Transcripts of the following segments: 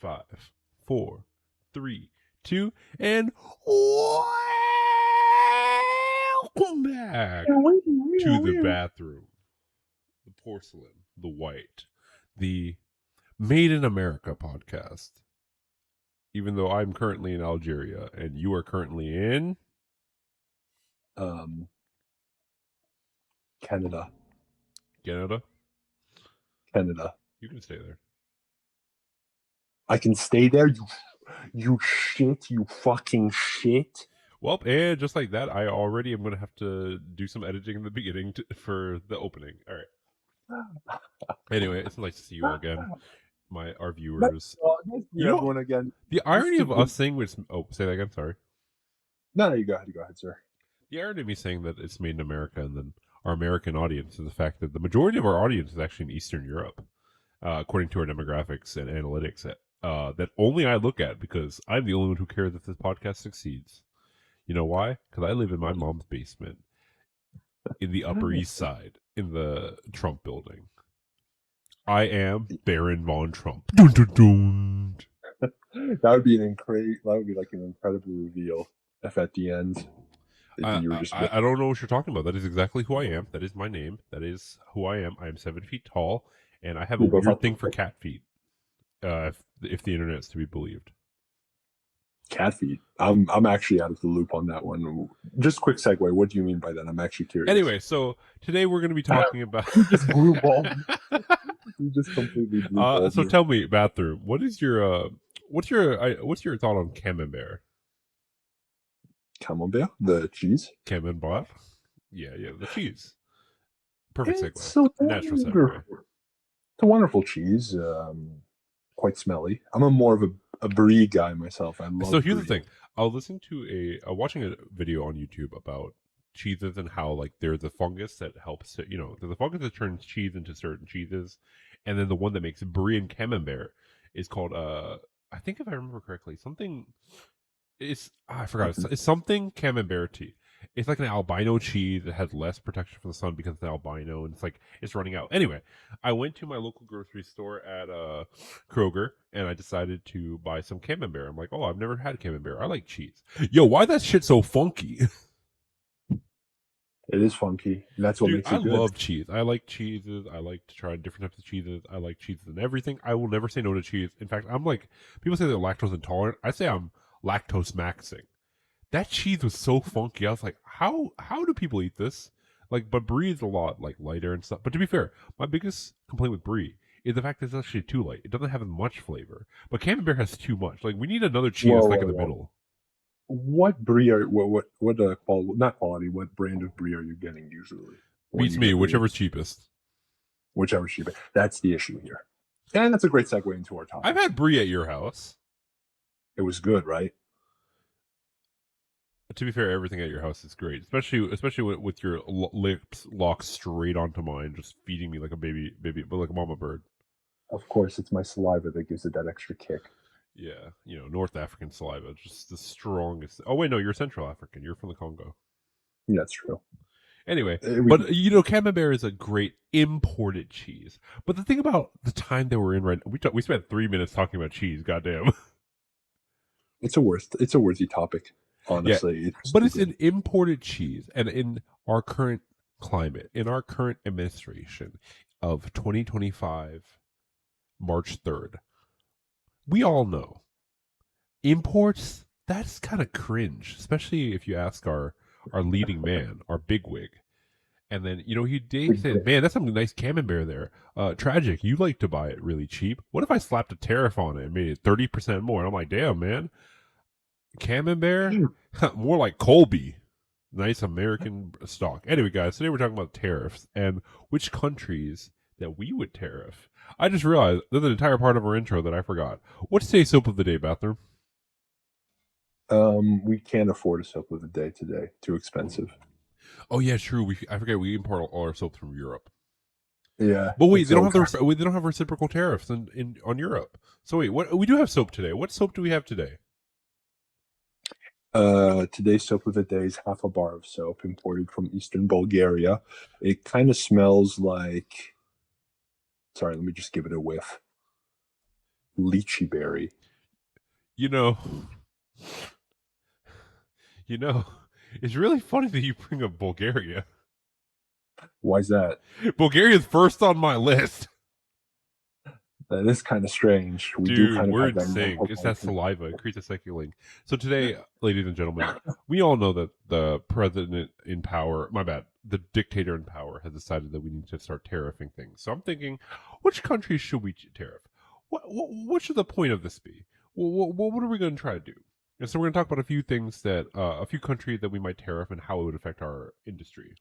5, 4, 3, 2, and welcome back to the bathroom. The porcelain, the white, the Made in America podcast. Even though I'm currently in Algeria and you are currently in Canada. Canada. You can stay there. I can stay there. You shit. You fucking shit. Well, and just like that, I already am going to have to do some editing in the beginning for the opening. All right. Anyway, it's nice to see you all again, our viewers. You know, everyone again. The irony of us saying which say that again. Sorry. No, you go ahead. Go ahead, sir. The irony of me saying that it's made in America and then our American audience is the fact that the majority of our audience is actually in Eastern Europe, according to our demographics and analytics that only I look at because I'm the only one who cares if this podcast succeeds. You know why? Because I live in my mom's basement in the Upper East Side in the Trump building. I am Baron von Trump. Dun, dun, dun. That would be like an incredible reveal if at the end. I don't know what you're talking about. That is exactly who I am. That is my name. That is who I am. I am 7 feet tall, and I have a weird thing for cat feet. If the internet is to be believed. Cat feet. I'm actually out of the loop on that one. Just quick segue. What do you mean by that? I'm actually curious. Anyway, so today we're going to be talking about. You just blew ball. You just completely blew ball. So tell me, bathroom. What is your what's your thought on camembert? Camembert, the cheese. Camembert. Yeah, the cheese. Perfect segue. So natural segue. It's a wonderful cheese. Quite smelly. I'm more of a brie guy myself. So here's the thing. I was listening to watching a video on YouTube about cheeses and how like there's a fungus that helps to, there's a fungus that turns cheese into certain cheeses, and then the one that makes brie and camembert is called I think if I remember correctly, something. I forgot. It's something camembert. It's like an albino cheese that has less protection from the sun because it's albino, and it's running out. Anyway, I went to my local grocery store at Kroger, and I decided to buy some camembert. I'm like, oh, I've never had camembert. I like cheese. Yo, why that shit so funky? It is funky. That's what makes it good. I love cheese. I like cheeses. I like to try different types of cheeses. I like cheeses and everything. I will never say no to cheese. In fact, I'm like, people say they're lactose intolerant. I say I'm lactose maxing. That cheese was so funky. I was like, how do people eat this? Like, but brie is a lot like lighter and stuff. But to be fair, my biggest complaint with brie is the fact that it's actually too light. It doesn't have as much flavor. But camembert has too much. Like, we need another cheese in the middle. What brie are what not quality? What brand of brie are you getting usually? Beats me, whichever's cheapest. Whichever's cheapest. That's the issue here, and that's a great segue into our topic. I've had brie at your house. It was good, right? To be fair, everything at your house is great, especially with your lips locked straight onto mine, just feeding me like a baby, but like a mama bird. Of course, it's my saliva that gives it that extra kick. Yeah, North African saliva, just the strongest. Oh wait, no, you're Central African. You're from the Congo. Yeah, that's true. Anyway, but camembert is a great imported cheese. But the thing about the time that we're in right now, we spent 3 minutes talking about cheese. Goddamn. It's a worthy topic, honestly. Yeah, it's an imported cheese, and in our current climate, in our current administration of 2025, March 3rd. We all know imports, that's kind of cringe, especially if you ask our leading man, our bigwig. And then, he said, man, that's some nice camembert there. Tragic, you like to buy it really cheap. What if I slapped a tariff on it and made it 30% more? And I'm like, damn, man. Camembert? More like Colby. Nice American stock. Anyway, guys, today we're talking about tariffs and which countries that we would tariff. I just realized there's an entire part of our intro that I forgot. What's today's soap of the day, bathroom? We can't afford a soap of the day today. Too expensive. Oh yeah, true. I forget we import all our soap from Europe. Yeah, but wait, they don't have reciprocal tariffs on Europe. So wait, we do have soap today. What soap do we have today? Today's soap of the day is half a bar of soap imported from Eastern Bulgaria. It kind of smells like. Sorry, let me just give it a whiff. lychee berry. You know, it's really funny that you bring up Bulgaria. Why is that? Bulgaria's first on my list. That is kind of strange. We do Dude, kind of we're have that in sync. mental It's that connection. saliva. It creates a psychic link. So today, ladies and gentlemen, we all know that the president in power, my bad, the dictator in power has decided that we need to start tariffing things. So I'm thinking, which countries should we tariff? What should the point of this be? What are we going to try to do? And so we're going to talk about a few things that, a few countries that we might tariff and how it would affect our industry.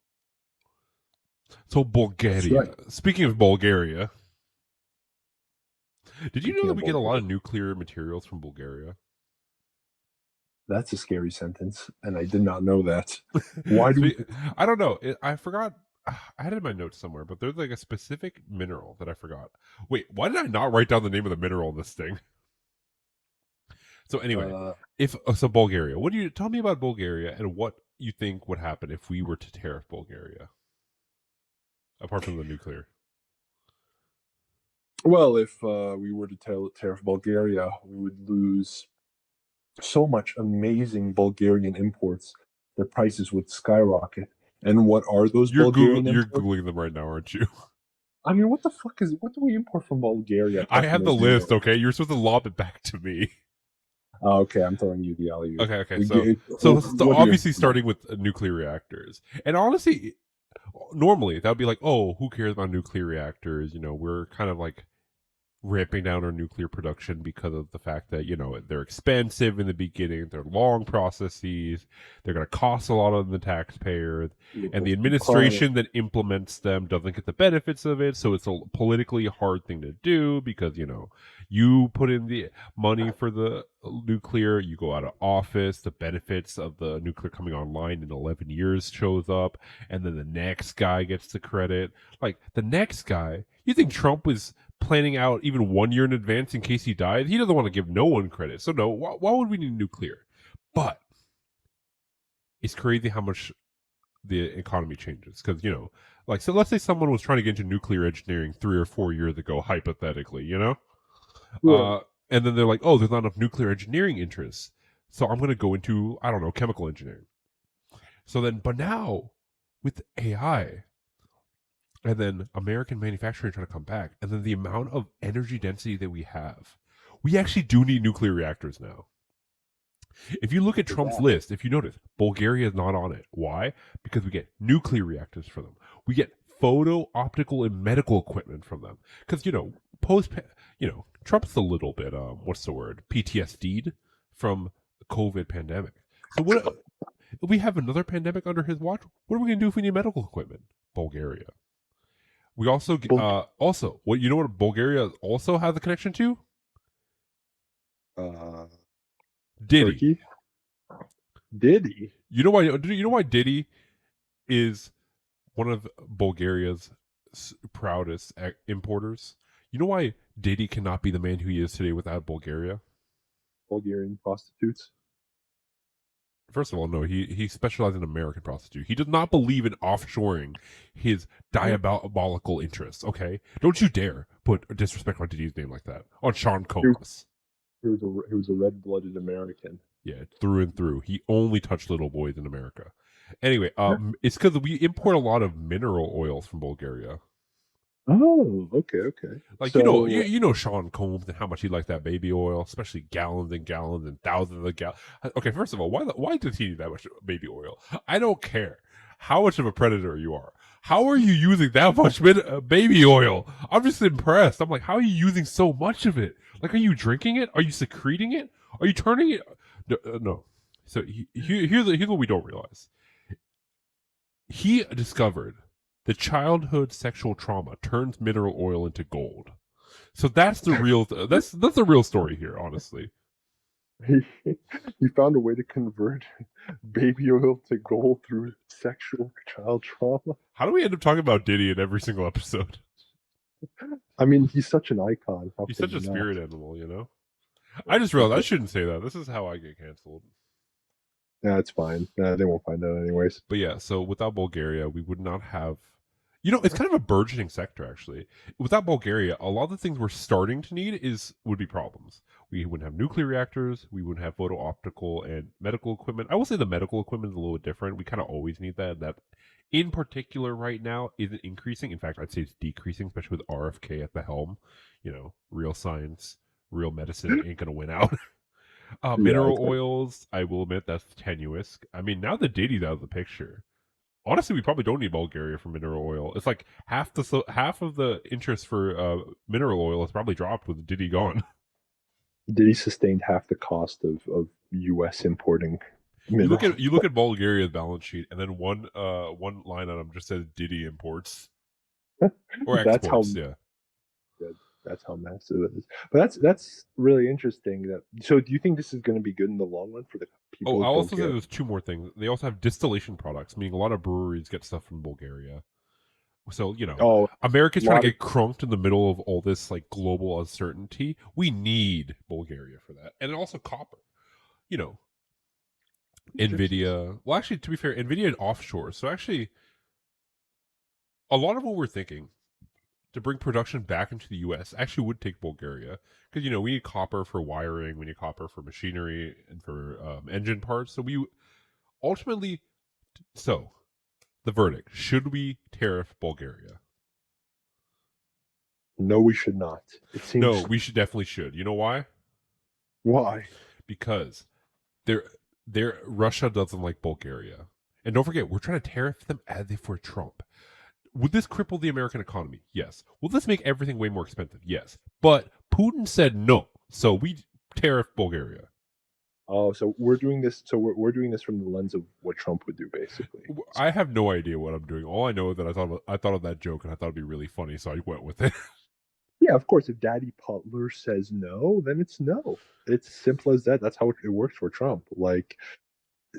So That's Bulgaria. right. Speaking of Bulgaria, did you know Speaking that of we get a lot Bulgaria, of nuclear materials from Bulgaria? that's a scary sentence, and I did not know that. Why do we? I don't know. I forgot. I had it in my notes somewhere, but there's like a specific mineral that I forgot. Wait, why did I not write down the name of the mineral in this thing? So anyway, if so, Bulgaria. What do you tell me about Bulgaria and what you think would happen if we were to tariff Bulgaria, apart from the nuclear? Well, if we were to tariff Bulgaria, we would lose so much amazing Bulgarian imports. Their prices would skyrocket. And what are those Bulgarian You're imports? googling them right now, aren't you? I mean, what the fuck is what do we import from Bulgaria I apart from have the those list. minerals? Okay, you're supposed to lob it back to me. Oh, okay, I'm telling you the alley. Okay. We So, get, so, so what do you obviously starting with nuclear reactors, and honestly, normally that would be like, oh, who cares about nuclear reactors? We're kind of like ramping down our nuclear production because of the fact that they're expensive in the beginning, they're long processes, they're going to cost a lot on the taxpayer, and the administration that implements them doesn't get the benefits of it, so it's a politically hard thing to do because you put in the money for the nuclear, you go out of office, the benefits of the nuclear coming online in 11 years shows up, and then the next guy gets the credit. Like the next guy, you think Trump was planning out even 1 year in advance in case he died? He doesn't want to give no one credit. So no, why would we need nuclear? But it's crazy how much the economy changes because so let's say someone was trying to get into nuclear engineering 3 or 4 years ago, hypothetically, Right. and then they're like, oh, there's not enough nuclear engineering interests, so I'm going to go into, I don't know, chemical engineering. So then, but now with AI and then American manufacturing trying to come back, and then the amount of energy density that we have, we actually do need nuclear reactors now. If you look at Trump's list, if you notice, Bulgaria is not on it. Why? Because we get nuclear reactors from them. We get photo, optical, and medical equipment from them. Because Trump's a little bit what's the word? PTSD'd from the COVID pandemic. So what? If we have another pandemic under his watch, what are we going to do if we need medical equipment? Bulgaria. We also what what Bulgaria also has a connection to? Diddy. Turkey. Diddy. You know why? Do you know why Diddy is one of Bulgaria's proudest importers? You know why Diddy cannot be the man who he is today without Bulgaria? Bulgarian prostitutes. First of all, no, he specializes in American prostitute. He does not believe in offshoring his diabolical interests, okay? Don't you dare put disrespect on Diddy's name like that. On Sean Combs. He was a red-blooded American. Yeah, through and through. He only touched little boys in America. Anyway, it's because we import a lot of mineral oils from Bulgaria. Oh, okay. Like So, you know Sean Combs and how much he liked that baby oil, especially gallons and gallons and thousands of gallons. Okay, first of all, why does he need that much baby oil? I don't care how much of a predator you are. How are you using that much baby oil? I'm just impressed. I'm like, how are you using so much of it? Like, are you drinking it? Are you secreting it? Are you turning it? No. So here's what we don't realize. He discovered that childhood sexual trauma turns mineral oil into gold. So that's the real that's the real story here, honestly. he found a way to convert baby oil to gold through sexual child trauma. How do we end up talking about Diddy in every single episode? I mean, he's such an icon. He's such a spirit animal, I just realized I shouldn't say that. This is how I get canceled. Yeah, it's fine. They won't find out anyways. But yeah, so without Bulgaria, we would not have It's kind of a burgeoning sector actually. Without Bulgaria, a lot of the things we're starting to need would be problems. We wouldn't have nuclear reactors. We wouldn't have photo optical and medical equipment. I will say the medical equipment is a little bit different. We kind of always need that. That, in particular, right now isn't increasing. In fact, I'd say it's decreasing, especially with RFK at the helm. Real science, real medicine ain't gonna win out. Yeah, Mineral exactly. oils, I will admit that's tenuous. I mean, now that Diddy's out of the picture, honestly, we probably don't need Bulgaria for mineral oil. It's like half of the interest for mineral oil has probably dropped with Diddy gone. Did he sustain half the cost of U.S. importing You look mineral? at you look at Bulgaria's balance sheet, and then one line item just says Diddy imports or That's how exports. Yeah. good. That's how massive it is. But that's really interesting. So, do you think this is going to be good in the long run for the Oh, people of I'll also say Bulgaria? there's two more things. They also have distillation products, meaning a lot of breweries get stuff from Bulgaria. So, Oh, America's a trying to lot of get crunked in the middle of all this like global uncertainty. We need Bulgaria for that. And also copper. You know, gypsies. Nvidia. Well, actually, to be fair, Nvidia and offshore. So actually, a lot of what we're thinking to bring production back into the U.S. actually would take Bulgaria because we need copper for wiring, we need copper for machinery and for engine parts. So we ultimately, so the verdict: should we tariff Bulgaria? No, we should not. It No, seems we should. You know why? why? Because they're Russia doesn't like Bulgaria, and don't forget we're trying to tariff them as if we're Trump. Would this cripple the American economy? Yes. Will this make everything way more expensive? Yes. But Putin said no, so we tariff Bulgaria. Oh, so we're doing this. So we're doing this from the lens of what Trump would do, basically. I have no idea what I'm doing. All I know is that I thought of that joke and I thought it'd be really funny, so I went with it. Yeah, of course. If Daddy Putler says no, then it's no. It's simple as that. That's how it works for Trump. Like,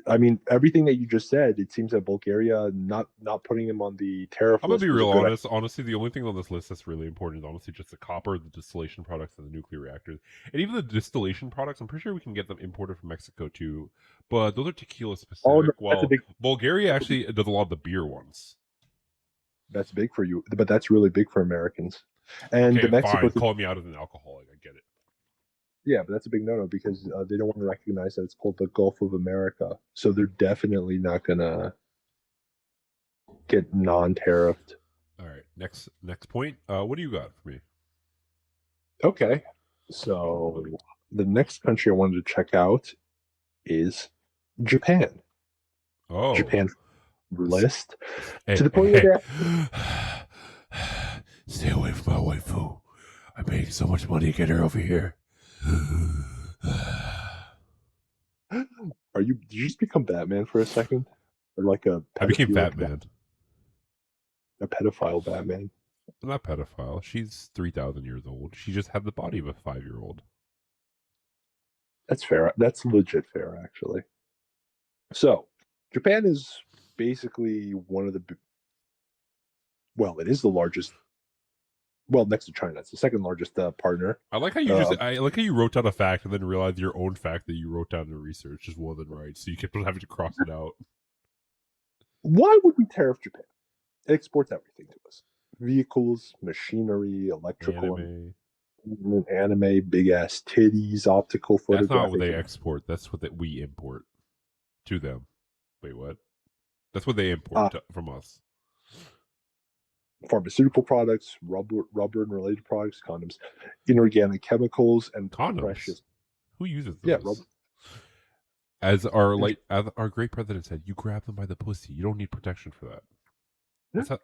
I mean, everything that you just said, it seems that Bulgaria not putting him on the tariff I'm gonna list be was a real good idea. honest. Honestly, the only thing on this list that's really important is honestly just the copper, the distillation products, and the nuclear reactors. And even the distillation products, I'm pretty sure we can get them imported from Mexico too. But those are tequila Oh no, specific. While Bulgaria actually does a lot of the beer ones. that's big for you, but that's really big for Americans. And the Okay, Mexico fine. thing, Call me out as an alcoholic. I get it. yeah, but that's a big no-no because they don't want to recognize that it's called the Gulf of America. So they're definitely not gonna get non-tariffed. All right. Next point. What do you got for me? Okay, so the next country I wanted to check out is Japan. Oh, Japan list to hey, the point where hey, they hey. Stay away from my waifu. I'm paying so much money to get her over here. are you? Did you just become Batman for a second, or like a I became pedophilic, Fat Man. a pedophile Batman? I'm not pedophile. She's 3,000 years old. She just had the body of a 5-year-old. That's fair. That's legit fair, actually. So, Japan is basically one of the well, it is the largest. Well, next to China, it's the second largest partner. I like how you just. I like how you wrote down a fact and then realized your own fact that you wrote down in research just wasn't right. So you kept on having to cross it out. Why would we tariff Japan? It exports everything to us: vehicles, machinery, electrical, Anime. and anime, big ass titties, optical That's not what photographic. they export. That's what we import to them. Wait, what? That's what they import from us. Pharmaceutical products, rubber and related products, condoms, inorganic chemicals, and Condoms. precious. Who uses Yeah, those? As our great president said, you grab them by the pussy. You don't need protection for that. That's how,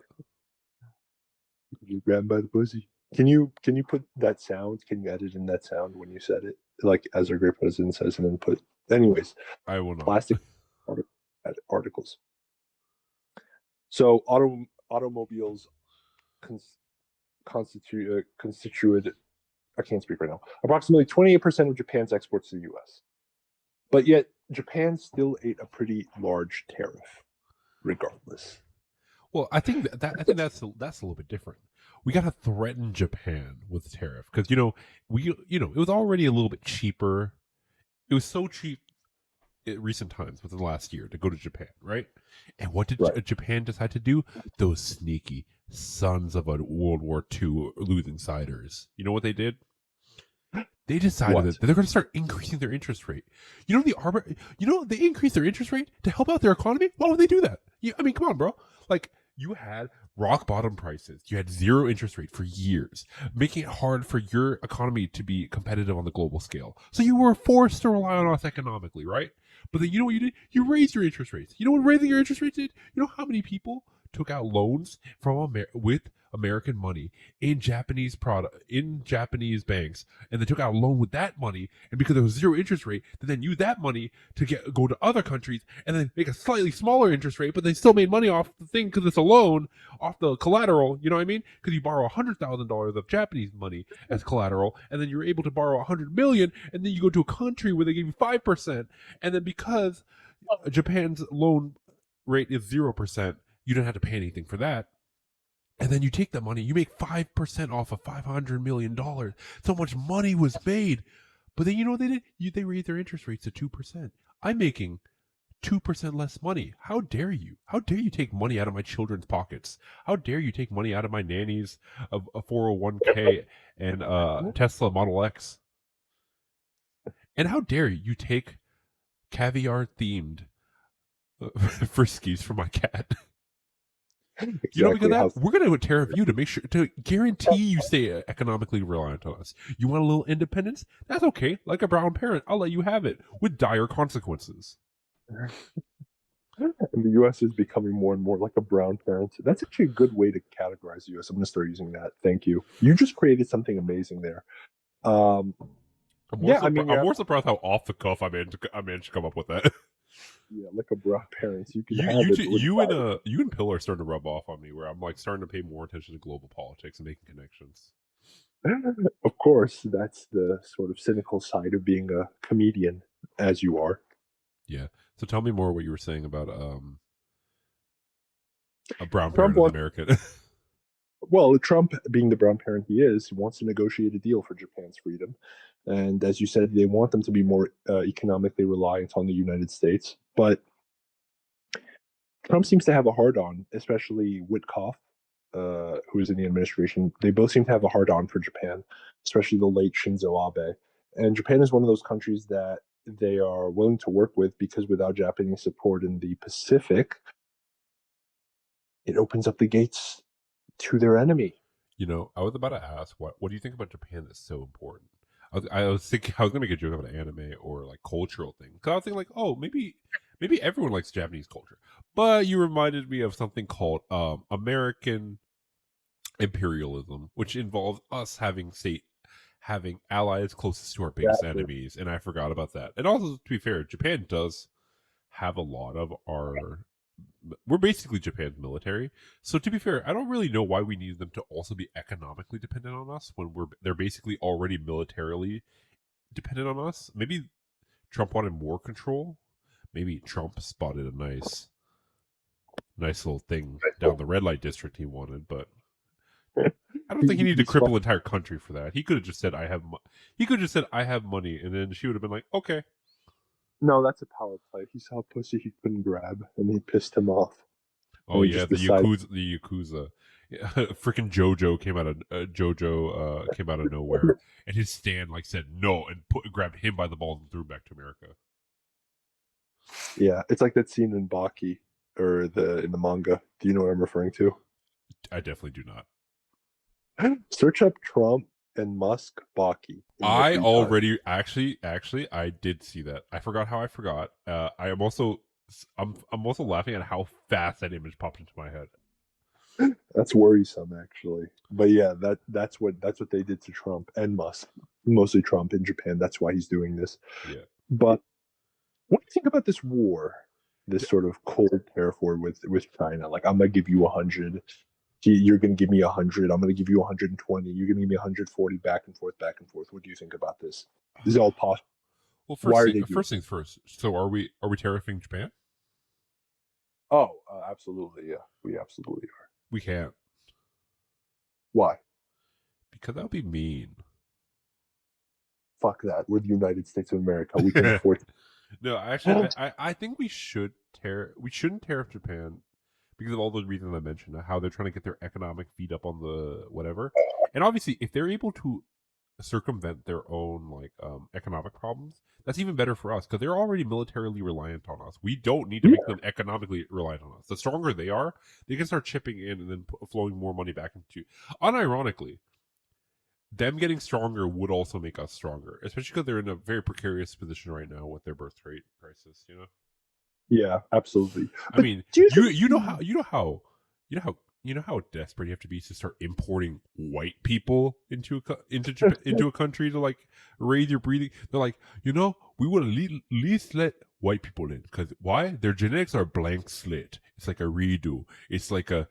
you grab by the pussy. Can you put that sound? Can you edit in that sound when you said it? Like as our great president says, and then put. Anyways, I will not. plastic articles. So automobiles constituted. I can't speak right now. Approximately 28% of Japan's exports to the U.S. But yet Japan still ate a pretty large tariff, regardless. Well, I think I think that's a little bit different. We got to threaten Japan with a tariff because it was already a little bit cheaper. It was so cheap recent times, within the last year, to go to Japan, right? And what did Right. Japan decide to do? Those sneaky sons of a World War II losing siders. You know what they did? They decided What? that they're going to start increasing their interest rate. They increase their interest rate to help out their economy. Why would they do that? I mean, come on, bro. Like, you had rock bottom prices. You had zero interest rate for years, making it hard for your economy to be competitive on the global scale. So you were forced to rely on us economically, right? But then you know what you did? You raised your interest rates. You know what raising your interest rates did? You know how many people took out loans from with American money in Japanese banks, and they took out a loan with that money, and because there was zero interest rate, they then used that money to go to other countries and then make a slightly smaller interest rate, but they still made money off the thing because it's a loan, off the collateral. You know what I mean? Because you borrow $100,000 of Japanese money as collateral, and then you're able to borrow 100 million, and then you go to a country where they give you 5%, and then because Japan's loan rate is 0%, you don't have to pay anything for that. And then you take that money, you make 5% off of $500 million. So much money was made. But then you know what they did? They raised their interest rates to 2%. I'm making 2% less money. How dare you? How dare you take money out of my children's pockets? How dare you take money out of my nanny's of a 401k and Tesla Model X? And how dare you take caviar themed friskies for my cat? You know, because Exactly. that we're going to tariff you to make sure to guarantee you stay economically reliant on us. You want a little independence? That's okay. Like a brown parent, I'll let you have it with dire consequences. And the U.S. is becoming more and more like a brown parent. That's actually a good way to categorize the U.S. I'm going to start using that. Thank you. You just created something amazing there. Yeah, I mean, I'm yeah, more surprised how off the cuff I managed to come up with that. yeah, like a brown parent. You can You have you it two, you and Pill are starting to rub off on me, where I'm like starting to pay more attention to global politics and making connections. Of course, that's the sort of cynical side of being a comedian, as you are. Yeah. So tell me more what you were saying about a brown Trump parent in wants, America. well, Trump, being the brown parent he is, he wants to negotiate a deal for Japan's freedom. And as you said, they want them to be more economically reliant on the United States. But Trump seems to have a hard on, especially Witkoff, who is in the administration. They both seem to have a hard on for Japan, especially the late Shinzo Abe. And Japan is one of those countries that they are willing to work with because without Japanese support in the Pacific, it opens up the gates to their enemy. You know, I was about to ask what do you think about Japan that's so important? I was thinking I was gonna make a joke about an anime or like cultural thing. Cause I was thinking like, oh, maybe everyone likes Japanese culture. But you reminded me of something called American imperialism, which involves us having allies closest to our biggest Exactly. enemies, and I forgot about that. And also, to be fair, Japan does have a lot of our we're basically Japan's military. So to be fair, I don't really know why we need them to also be economically dependent on us when they're basically already militarily dependent on us. Maybe Trump wanted more control. Maybe Trump spotted a nice little thing down the red light district he wanted, but I don't think he needed to cripple an entire country for that. He could have just said he could have just said I have money, and then she would have been like, okay. No, that's a power play. He saw a pussy he couldn't grab, and he pissed him off. Oh And he yeah, just decided, the Yakuza. Yeah, freaking Jojo came out of nowhere, and his stand like said no and grabbed him by the balls and threw him back to America. yeah, it's like that scene in Baki or in the manga. Do you know what I'm referring to? I definitely do not. Search up Trump and Musk Baki in your I free time. already actually I did see that. I forgot how I forgot. I'm also laughing at how fast that image popped into my head. That's worrisome, actually. But yeah, that's what they did to Trump and Musk, mostly Trump in Japan. That's why he's doing this. Yeah. But what do you think about this war? This sort of cold tariff war with China. Like, I'm gonna give you 100. You're gonna give me 100. I'm gonna give you 120. You're gonna give me 140. Back and forth, back and forth. What do you think about this? This is all possible. Well, Why are they doing? first things first. So are we tariffing Japan? Oh, absolutely. Yeah, we absolutely are. We can't, Why? because that would be mean. Fuck that. We're the United States of America. We can afford. No, actually, I think we shouldn't tariff Japan because of all the reasons I mentioned, how they're trying to get their economic feet up on the whatever. And obviously, if they're able to circumvent their own like economic problems, that's even better for us because they're already militarily reliant on us. We don't need to Yeah. make them economically reliant on us. The stronger they are, they can start chipping in and then flowing more money back into. Unironically, them getting stronger would also make us stronger, especially because they're in a very precarious position right now with their birth rate crisis. You know. Yeah, absolutely. I But mean, do you you think you know how you know how you know how you know how desperate you have to be to start importing white people into Japan, into a country to like raise your breathing. They're like, we would at least let white people in because why? Their genetics are blank slate. It's like a redo. It's like a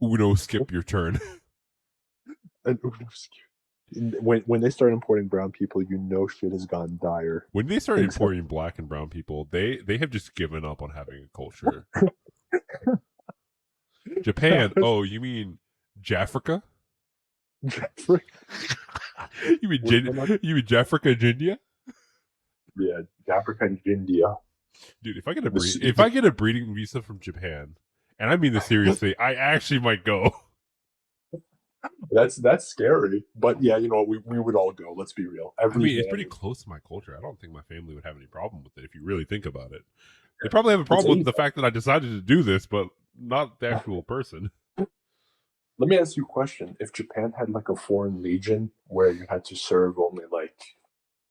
Uno skip your turn. when they start importing brown people, shit has gone dire. When they start Things have- importing black and brown people, they have just given up on having a culture. Japan. Oh, you mean Jafrica? you mean you mean Jafrica, India? Yeah, Africa and India. Dude, if I get a breeding visa from Japan, and I mean this seriously, I actually might go. That's scary, but yeah, you know what? We would all go. Let's be real. I mean, it's pretty close to my culture. I don't think my family would have any problem with it if you really think about it. They probably have a problem with the fact that I decided to do this, but not the actual person. Let me ask you a question. If Japan had like a foreign legion where you had to serve only like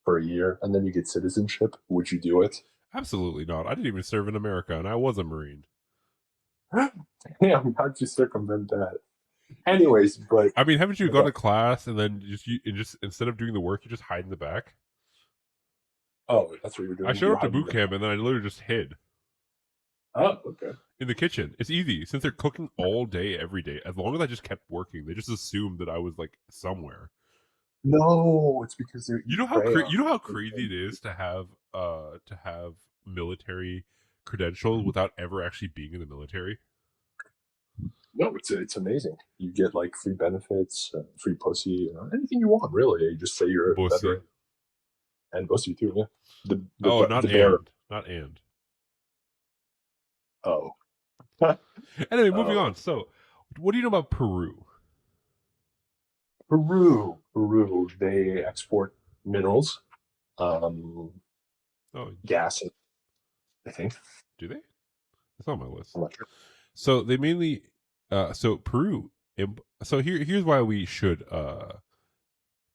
for a year and then you get citizenship, would you do it? Absolutely not. I didn't even serve in America, and I was a Marine. Yeah, how'd you circumvent that? Anyways, but I mean, haven't you gone to class and then just instead of doing the work, you just hide in the back? oh, that's what you're doing. I showed up to boot camp and then I literally just hid Oh, okay. in the kitchen. It's easy since they're cooking all day, every day. As long as I just kept working, they just assumed that I was like somewhere. No, it's because they're You know how crazy it is to have military credentials without ever actually being in the military. No, it's amazing. You get like free benefits, free pussy, anything you want. Really, you just say you're a veteran, and pussy too. Yeah. Not and. Oh. Anyway, moving on. So, what do you know about Peru? Peru, they export minerals, gas, I think. Do they? It's on my list. I'm not sure. So they mainly, so Peru. So here's why we should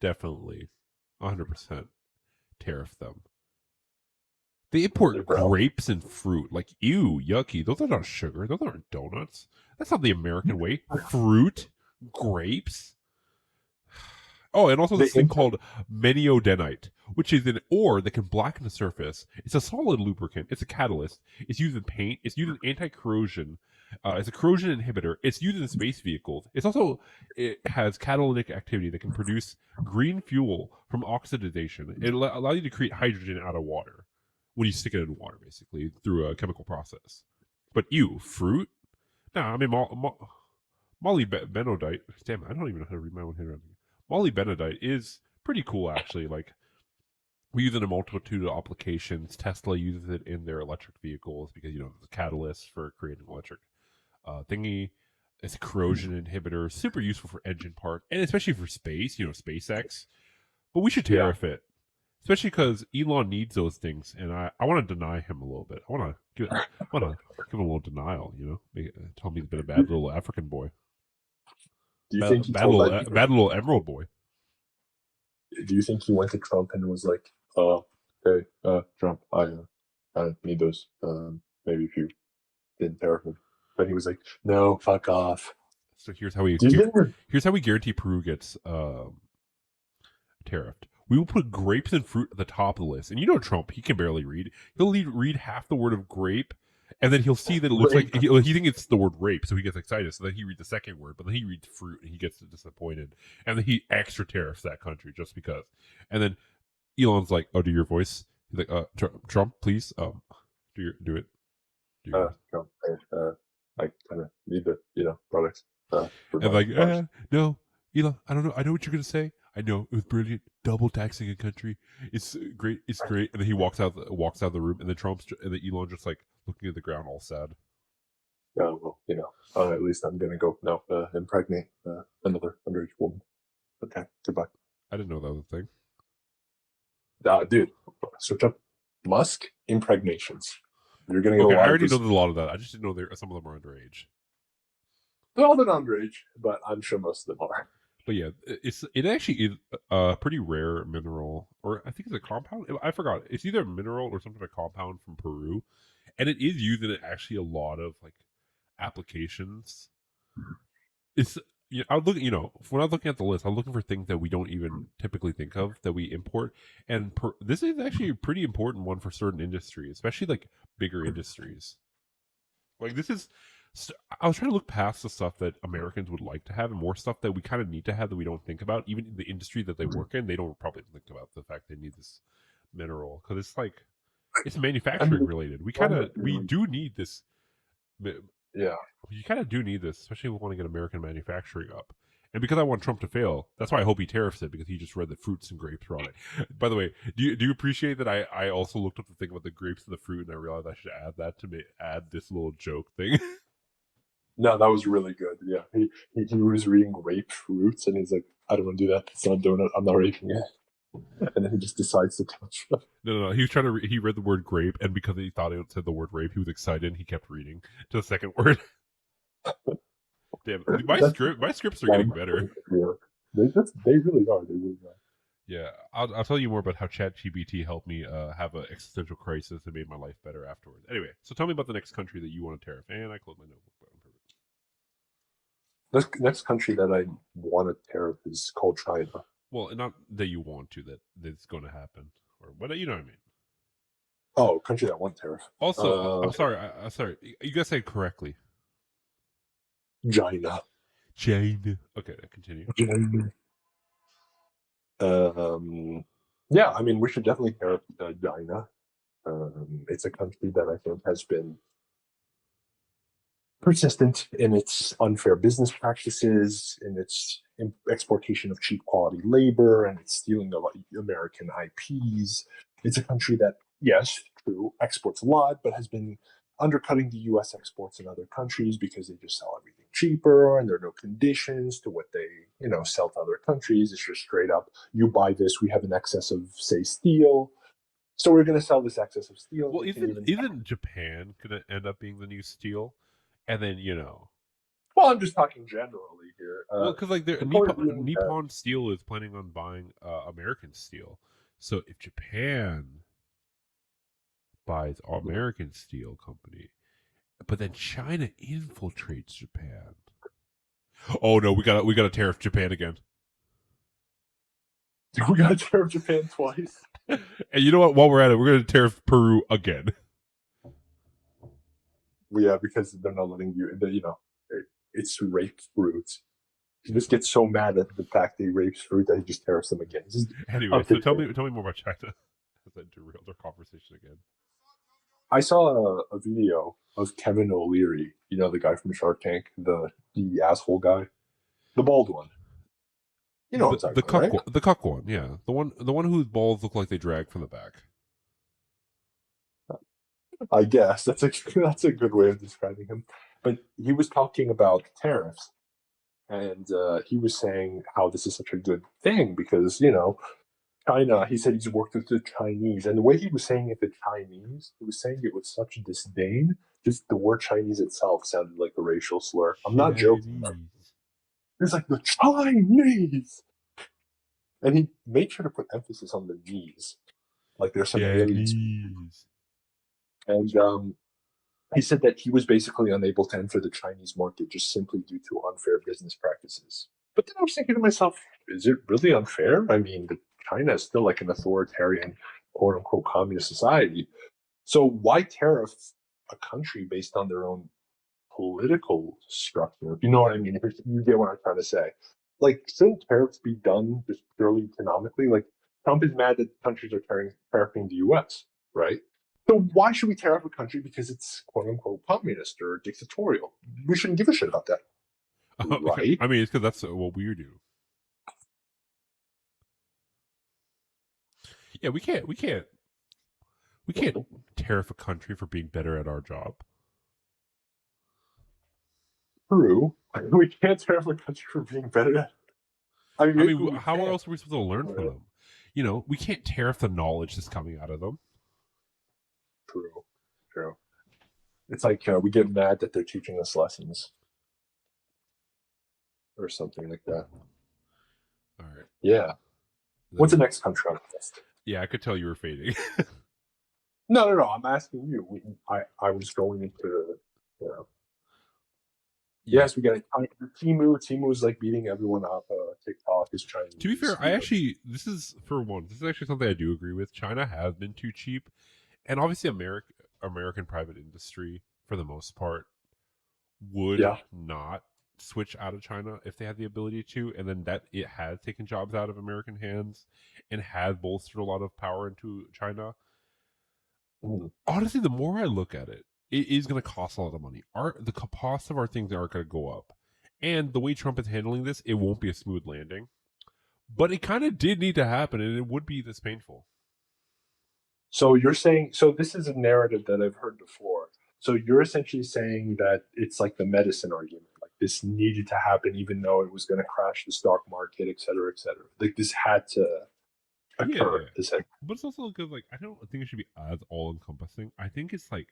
definitely 100% tariff them. They import grapes and fruit. Like, ew, yucky. Those are not sugar. Those aren't donuts. That's not the American way. Fruit, grapes. Oh, and also this thing called meniodenite, which is an ore that can blacken the surface. It's a solid lubricant. It's a catalyst. It's used in paint. It's used in anti-corrosion. It's a corrosion inhibitor. It's used in space vehicles. It has catalytic activity that can produce green fuel from oxidization. It allows you to create hydrogen out of water when you stick it in water, basically through a chemical process. But fruit? Nah, I mean molybdenite. Damn, I don't even know how to read my own handwriting. Molybdenite is pretty cool, actually. Like, we use it in a multitude of applications. Tesla uses it in their electric vehicles because it's a catalyst for creating electric thingy. It's a corrosion inhibitor, super useful for engine part, and especially for space. SpaceX. But we should tariff it, especially because Elon needs those things, and I want to deny him a little bit. I want to give him a little denial. Tell me he's been a bad little African boy. Do you think he bad little emerald boy? Do you think he went to Trump and was like, "Hey, Trump, I need those. Maybe if you didn't tariff me." But he was like, "No, fuck off." So here's how we guarantee Peru gets tariffed. We will put grapes and fruit at the top of the list. And Trump, he can barely read. He'll read half the word of grape, and then he'll see that it looks like he thinks it's the word rape, so he gets excited. So then he reads the second word, but then he reads fruit, and he gets disappointed. And then he extra tariffs that country just because. And then Elon's like, "Oh, do your voice." He's like, "Trump, please, do it." Trump, I kind of need the products. And like, no, Elon, I don't know. I know what you're gonna say. I know it was brilliant. Double taxing a country. It's great. It's great. And then he walks out of the room, and then and then Elon just like looking at the ground, all sad. Well, at least I'm gonna go now impregnate another underage woman. Okay, goodbye. I didn't know that was a thing. Dude, search up Musk impregnations. You're gonna get Okay, a I lot already of know there's a lot of that. I just didn't know some of them are underage. They're all underage, but I'm sure most of them are. But yeah, it actually is a pretty rare mineral, or I think it's a compound. I forgot. It's either a mineral or some sort of compound from Peru, and it is used in actually a lot of like applications. It's I was looking, when I was looking at the list, I'm looking for things that we don't even typically think of that we import, and this is actually a pretty important one for certain industries, especially like bigger industries. Like this is, I was trying to look past the stuff that Americans would like to have, and more stuff that we kind of need to have that we don't think about. Even in the industry that they work in, they don't probably think about the fact they need this mineral because it's like it's manufacturing related. We do need this. Yeah. You kind of do need this, especially if we want to get American manufacturing up. And because I want Trump to fail, that's why I hope he tariffs it, because he just read that fruits and grapes were on it. By the way, do you appreciate that I also looked up the thing about the grapes and the fruit, and I realized I should add that to add this little joke thing? No, that was really good. Yeah, he was reading rape fruits, and he's like, I don't want to do that. It's not doing it. I'm not raping it. And then he just decides to touch it. No. He was trying to. He read the word grape, and because he thought it said the word rape, he was excited, and he kept reading to the second word. Damn, my scripts are getting better. Yeah. They really are. They really are. Yeah, I'll tell you more about how ChatGPT helped me have an existential crisis and made my life better afterwards. Anyway, so tell me about the next country that you want to tariff. And I closed my notebook. The next country that I want to tariff is called China. Well, not that you want to, that's going to happen, or what you know what I mean. Oh, country that want tariff. Also, I'm sorry. I'm sorry. You guys said correctly. China. Okay, continue. China. Yeah, I mean, we should definitely tariff China. It's a country that I think has been persistent in its unfair business practices, in its exportation of cheap quality labor, and its stealing of American IPs. It's a country that, yes, true, exports a lot, but has been undercutting the US exports in other countries because they just sell everything cheaper and there are no conditions to what they, sell to other countries. It's just straight up, you buy this, we have an excess of, say, steel. So we're going to sell this excess of steel. Well, isn't Japan going to end up being the new steel? And then Well, I'm just talking generally here. Well, because like Nippon Steel is planning on buying American steel, so if Japan buys American steel company, but then China infiltrates Japan. Oh no, we got to tariff Japan again. We got to tariff Japan twice. And you know what? While we're at it, we're going to tariff Peru again. Yeah, because they're not letting you. It's rape fruit. He just gets so mad at the fact that he rapes fruit that he just tariffs them again. Anyway, so tell me more about China. As I derailed our conversation again. I saw a video of Kevin O'Leary. The guy from Shark Tank, the asshole guy, the bald one. The cuck one, yeah, the one whose balls look like they drag from the back. I guess that's a good way of describing him. But he was talking about tariffs, and he was saying how this is such a good thing because China. He said he's worked with the Chinese, and the way he was saying it, the Chinese, he was saying it with such disdain. Just the word Chinese itself sounded like a racial slur. I'm not joking. It's like the Chinese, and he made sure to put emphasis on the knees, like there's some aliens. And he said that he was basically unable to enter the Chinese market just simply due to unfair business practices. But then I was thinking to myself, is it really unfair? I mean, China is still like an authoritarian, quote unquote, communist society. So why tariff a country based on their own political structure? You know what I mean? If you get what I'm trying to say. Like, shouldn't tariffs be done just purely economically? Like, Trump is mad that countries are tariffing the US, right? So why should we tariff a country because it's quote unquote communist or dictatorial? We shouldn't give a shit about that, right? I mean, it's because that's what we do. Yeah, we can't tariff a country for being better at our job. True. We can't tariff a country for being better at. I mean, I maybe mean, we how can. else are we supposed to learn from Right. them? You know, we can't tariff the knowledge that's coming out of them. True. True. It's like we get mad that they're teaching us lessons or something like that. All right. Yeah. What's the next country on the list? Yeah, I could tell you were fading. No. I'm asking you. I was going into, you know. Yeah. Yes, we got Timu. Timu is like beating everyone up. TikTok is Chinese. To be fair, this is actually something I do agree with. China has been too cheap, and obviously American private industry for the most part would not switch out of China if they had the ability to, and then that it has taken jobs out of American hands and has bolstered a lot of power into China. Honestly, the more I look at it, it is going to cost a lot of money. The cost of our things are going to go up, and the way Trump is handling this, it won't be a smooth landing. But it kind of did need to happen, and it would be this painful. So you're saying, so this is a narrative that I've heard before. So you're essentially saying that it's like the medicine argument, like this needed to happen, even though it was going to crash the stock market, et cetera, et cetera. Like this had to occur. Yeah. But it's also because, like, I don't think it should be as all encompassing. I think it's like,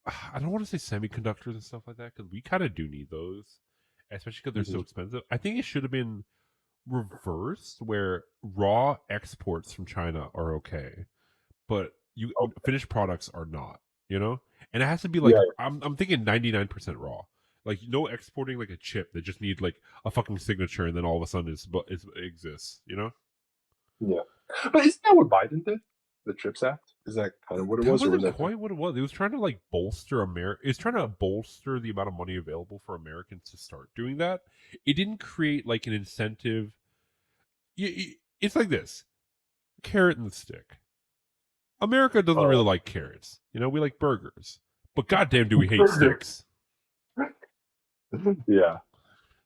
I don't want to say semiconductors and stuff like that because we kind of do need those, especially because they're so expensive. I think it should have been reversed where raw exports from China are okay, but finished products are not, you know? And it has to be like I'm thinking 99% raw. Like no exporting like a chip that just needs like a fucking signature and then all of a sudden it exists, you know? Yeah. But isn't that what Biden did? The CHIPS Act? Is that kind of what it That was? wasn't quite what it was. It was trying to like bolster America. It's trying to bolster the amount of money available for Americans to start doing that. It didn't create like an incentive. It's like this: carrot and the stick. America doesn't really like carrots. You know, we like burgers, but goddamn, do we hate sticks? Yeah.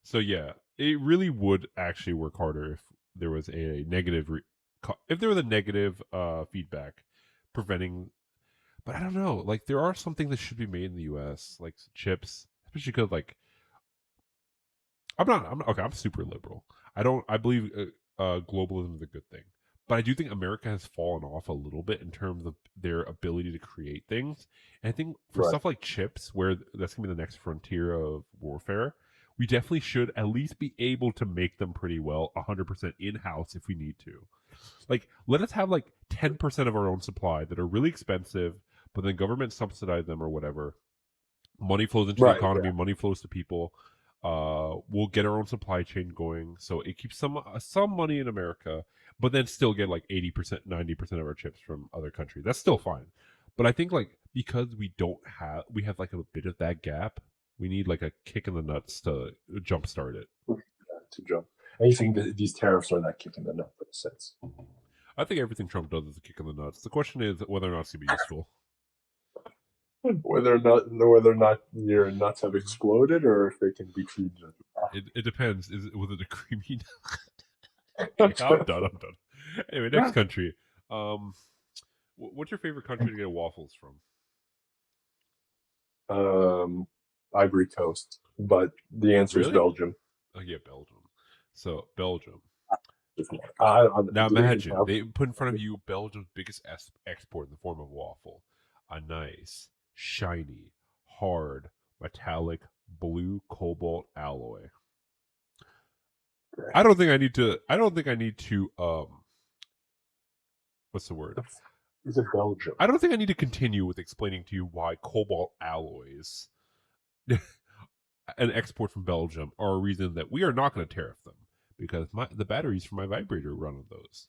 So yeah, it really would actually work harder if there was a negative, feedback preventing. But I don't know. Like there are some things that should be made in the U.S., like chips, especially because like I'm not okay. I'm super liberal. I believe globalism is a good thing, but I do think America has fallen off a little bit in terms of their ability to create things. And I think for stuff like chips, where that's gonna be the next frontier of warfare, we definitely should at least be able to make them pretty well, 100% in house if we need to. Like, let us have like 10% of our own supply that are really expensive, but then government subsidize them or whatever. Money flows into the economy. Money flows to people. We'll get our own supply chain going, so it keeps some money in America, but then still get like 80%, 90% of our chips from other countries. That's still fine. But I think like because we have like a bit of that gap, we need like a kick in the nuts to jumpstart it. To jump. And you think that these tariffs are that kick in the nuts in a sense? I think everything Trump does is a kick in the nuts. The question is whether or not it's gonna be useful. Whether or not your nuts have exploded, or if they can be treated. It depends. Was it a creamy? Okay, I'm done. Anyway, next country. What's your favorite country to get waffles from? Ivory Coast, but the answer is Belgium. Oh yeah, Belgium. So Belgium. Now imagine they put in front of you Belgium's biggest export in the form of waffle, a nice, shiny, hard, metallic blue cobalt alloy. I don't think I need to. What's the word? Is it Belgium? I don't think I need to continue with explaining to you why cobalt alloys, an export from Belgium, are a reason that we are not going to tariff them because the batteries for my vibrator run on those.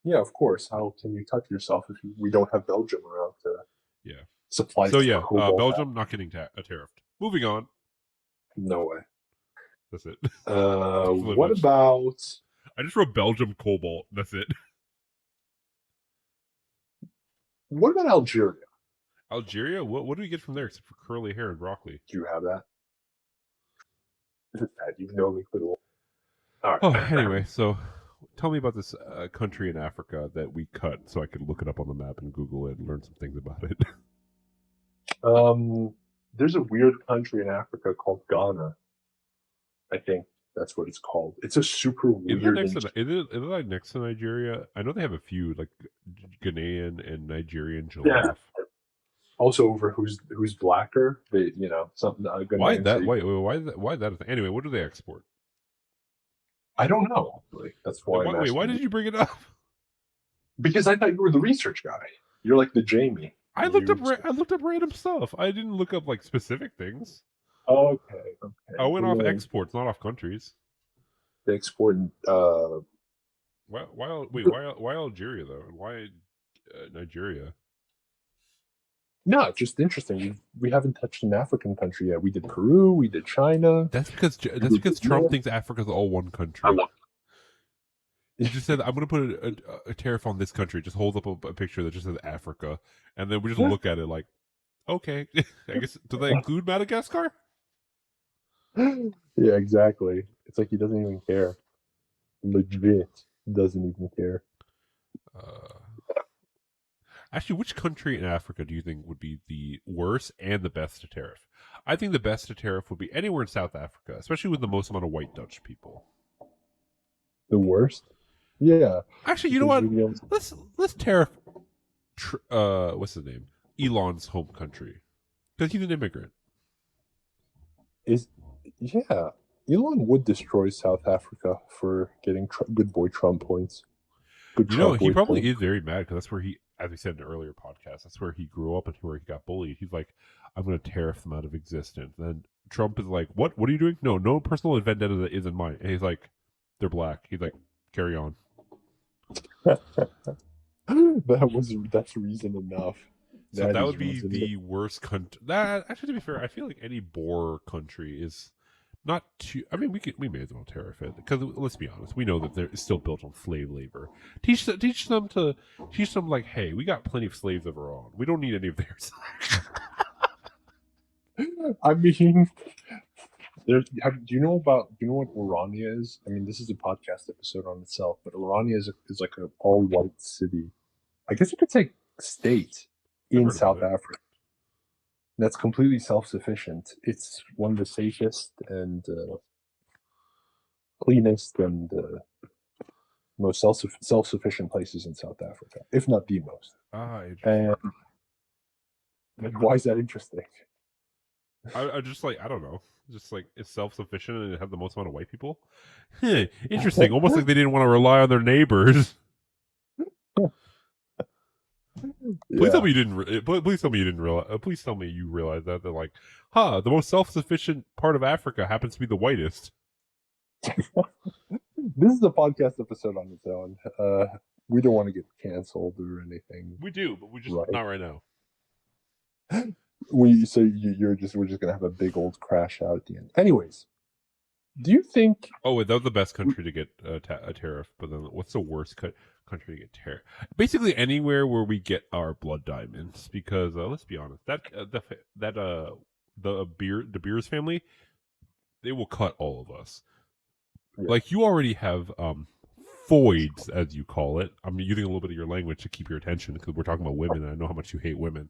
Yeah, of course. How can you touch yourself if we don't have Belgium around to supply? So yeah, Belgium not getting tariffed. Moving on. No way. That's it. What about? I just wrote Belgium cobalt. That's it. What about Algeria? Algeria? What do we get from there except for curly hair and broccoli? Do you have that? This is bad. You've known me for the long. All right. Oh, anyway, so tell me about this country in Africa that we cut so I could look it up on the map and Google it and learn some things about it. There's a weird country in Africa called Ghana. I think that's what it's called. It's a super weird. Is it like next to Nigeria? I know they have a few like Ghanaian and Nigerian jollof. Also over who's blacker. They something. Why that? Why that? Anyway, what do they export? I don't know. Really. That's why. Why did you bring it up? Because I thought you were the research guy. You're like the Jamie. I looked up random stuff. I didn't look up like specific things. Okay. I went off exports, not off countries. They export. Why Algeria though? And why Nigeria? No, just interesting. We haven't touched an African country yet. We did Peru. We did China. That's because Trump thinks Africa's all one country. He just said, "I'm going to put a tariff on this country." Just holds up a picture that just says Africa, and then we just look at it like, okay, I guess do they include Madagascar? Yeah, exactly. It's like he doesn't even care. Legit doesn't even care. Actually, which country in Africa do you think would be the worst and the best to tariff? I think the best to tariff would be anywhere in South Africa, especially with the most amount of white Dutch people. The worst? Yeah. Actually, you know what? Let's tariff. What's his name? Elon's home country, because he's an immigrant. Elon would destroy South Africa for getting good boy Trump points. He probably is very mad because that's where he, as we said in an earlier podcast, that's where he grew up and where he got bullied. He's like, I'm going to tariff them out of existence. And then Trump is like, what are you doing? No personal vendetta that isn't mine. And he's like, they're black. He's like, carry on. That's reason enough. So that would be the worst country. That actually, to be fair, I feel like any Boer country is not too. I mean, we may as well tariff it because let's be honest, we know that they're still built on slave labor. Teach them like, hey, we got plenty of slaves of our own. We don't need any of theirs. I mean, do you know what Orania is? I mean, this is a podcast episode on itself, but Orania is like an all white city. I guess you could say state in South Africa. That's completely self-sufficient. It's one of the safest and cleanest and most self-sufficient places in South Africa, if not the most. And why is that interesting? I just like, I don't know. Just like it's self-sufficient and it has the most amount of white people. Interesting. Almost like they didn't want to rely on their neighbors. Please tell me you didn't. Please tell me you didn't realize. Please tell me you realize that they're like, the most self-sufficient part of Africa happens to be the whitest. This is a podcast episode on its own. We don't want to get canceled or anything. We do, but we just not right now. We're just gonna have a big old crash out at the end. Anyways, do you think? Oh, wait, that was the best country to get a tariff. But then, what's the worst country to get tariff? Basically, anywhere where we get our blood diamonds. Because let's be honest, the Beers family, they will cut all of us. Yeah. Like you already have foids, as you call it. I'm using a little bit of your language to keep your attention because we're talking about women, and I know how much you hate women.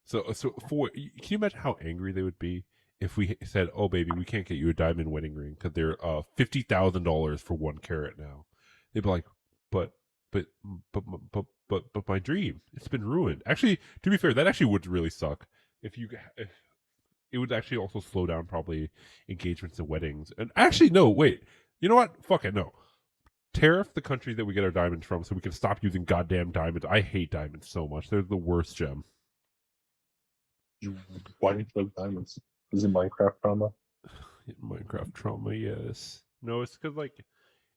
So can you imagine how angry they would be if we said, "Oh, baby, we can't get you a diamond wedding ring because they're $50,000 for 1 carat now." They'd be like, "But my dream, it's been ruined." Actually, to be fair, that actually would really suck. If it would actually also slow down probably engagements and weddings. And actually, no, wait, you know what? Fuck it, no. Tariff the country that we get our diamonds from so we can stop using goddamn diamonds. I hate diamonds so much. They're the worst gem. Why do you like diamonds? Is it Minecraft trauma? Minecraft trauma, yes. No, it's because, like,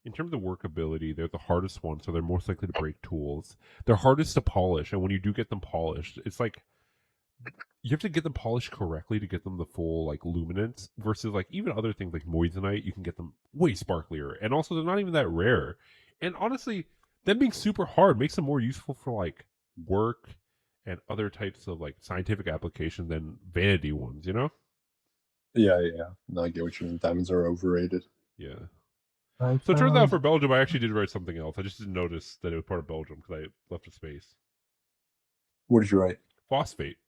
in terms of workability, they're the hardest ones, so they're most likely to break tools. They're hardest to polish, and when you do get them polished, it's like you have to get them polished correctly to get them the full like luminance versus like even other things like moissanite, you can get them way sparklier, and also they're not even that rare. And honestly, them being super hard makes them more useful for like work and other types of like scientific application than vanity ones, you know? Yeah. No, I get what you mean. Diamonds are overrated. Yeah. I So it turns out for found. Belgium, I actually did write something else. I just didn't notice that it was part of Belgium because I left a space. What did you write? Phosphate.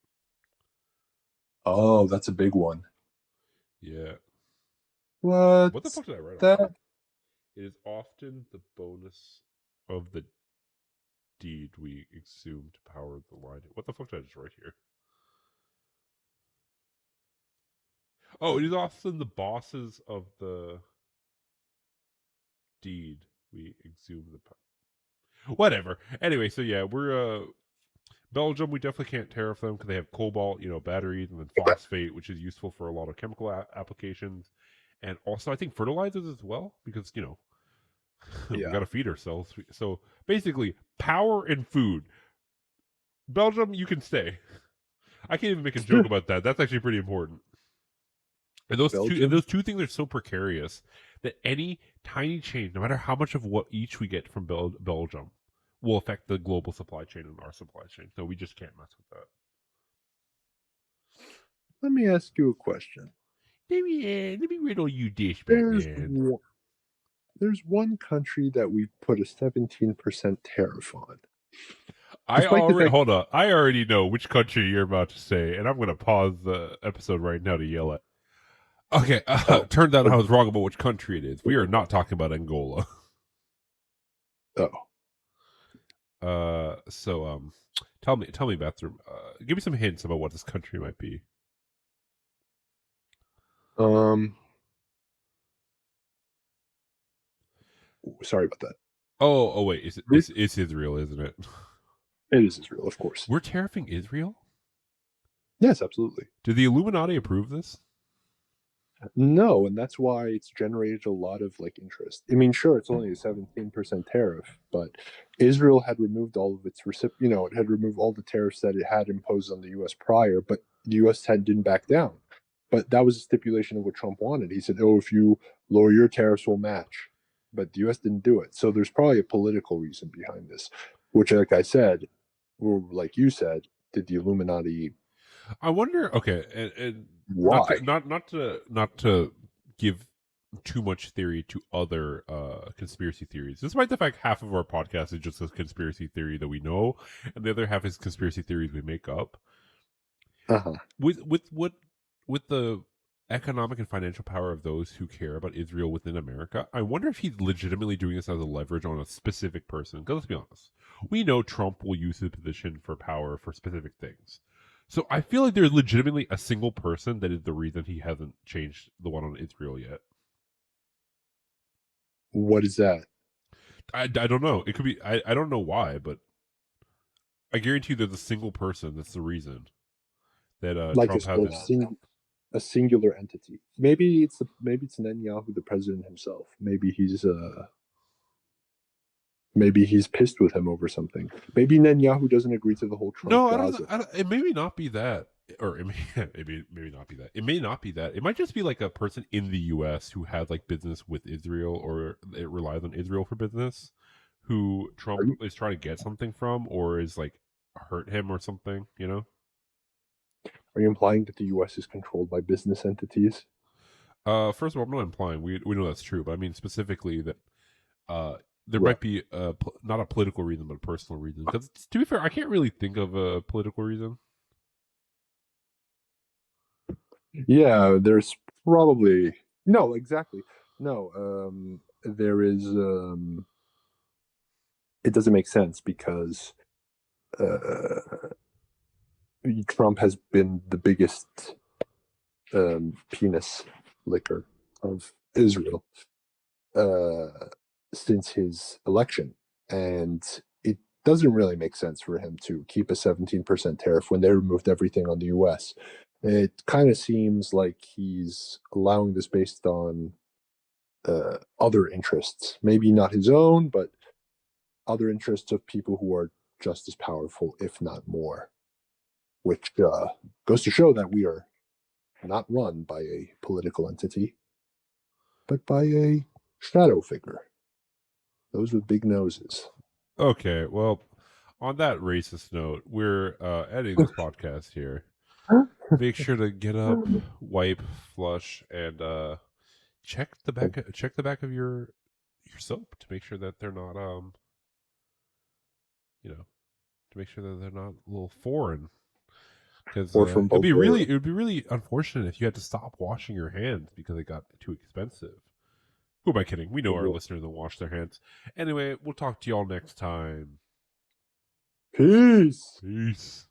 Oh, that's a big one. Yeah. What the What? fuck did I write on That here? It is often the bonus of the deed we exhume to power the line. What the fuck did I just write here? Oh, it is often the bosses of the deed we exhume the power. Whatever. Anyway, so yeah, we're Belgium. We definitely can't tariff them because they have cobalt, batteries, and then phosphate, which is useful for a lot of chemical applications, and also I think fertilizers as well because we yeah. got to feed ourselves. So basically, power and food. Belgium, you can stay. I can't even make a joke about that. That's actually pretty important. And Belgium. those two things are so precarious that any tiny change, no matter how much of what each we get from Belgium, will affect the global supply chain and our supply chain. So we just can't mess with that. Let me ask you a question. Let me riddle you this, There's Batman. one, there's one country that we put a 17% tariff on. Despite the fact, Hold on. I already know which country you're about to say, and I'm going to pause the episode right now to yell at. Okay, oh, turned out oh, I was wrong about which country it is. We are not talking about Angola. oh, So tell me, bathroom. Give me some hints about what this country might be. um, sorry about that. Oh, wait, it's Israel, isn't it? It is Israel, of course. We're tariffing Israel. Yes, absolutely. Did the Illuminati approve this? No, and that's why it's generated a lot of like interest. I mean, sure, it's only a 17% tariff, but Israel had removed all of its it had removed all the tariffs that it had imposed on the US prior, but the US didn't back down. But that was a stipulation of what Trump wanted. He said, "Oh, if you lower your tariffs, we'll match." But the US didn't do it. So there's probably a political reason behind this, which like I said, or like you said, did the Illuminati I wonder. Okay, and why? not to give too much theory to other conspiracy theories, despite the fact half of our podcast is just a conspiracy theory that we know, and the other half is conspiracy theories we make up. Uh-huh. With the economic and financial power of those who care about Israel within America, I wonder if he's legitimately doing this as a leverage on a specific person. Because let's be honest, we know Trump will use his position for power for specific things. So I feel like there's legitimately a single person that is the reason he hasn't changed the one on Israel yet. What is that? I don't know. It could be. I don't know why, but I guarantee you there's a single person that's the reason that Like Trump hasn't. a singular entity. Maybe it's Netanyahu, the president himself. Maybe he's pissed with him over something. Maybe Netanyahu doesn't agree to the whole Trump No, Gaza. I don't. It may not be that, or it may maybe not be that. It may not be that. It might just be like a person in the U.S. who has like business with Israel, or it relies on Israel for business, who Are Trump you is trying to get something from, or is like hurt him or something. are you implying that the U.S. is controlled by business entities? First of all, I'm not implying we know that's true, but I mean specifically that uh there Right. might be not a political reason, but a personal reason. Because to be fair, I can't really think of a political reason. Yeah, there's probably no, exactly. No, there is it doesn't make sense because uh Trump has been the biggest penis licker of Israel uh, since his election, and it doesn't really make sense for him to keep a 17% tariff when they removed everything on the U.S. It kind of seems like he's allowing this based on other interests, maybe not his own, but other interests of people who are just as powerful, if not more, which goes to show that we are not run by a political entity, but by a shadow figure. Those with big noses. Okay, well, on that racist note, we're ending this podcast here. Make sure to get up, wipe, flush, and check the back of your your soap to make sure that they're not to make sure that they're not a little foreign. Because Or from it would be Bulgaria. really unfortunate if you had to stop washing your hands because they got too expensive. Who am I kidding? We know our listeners don't wash their hands. Anyway, we'll talk to y'all next time. Peace. Peace.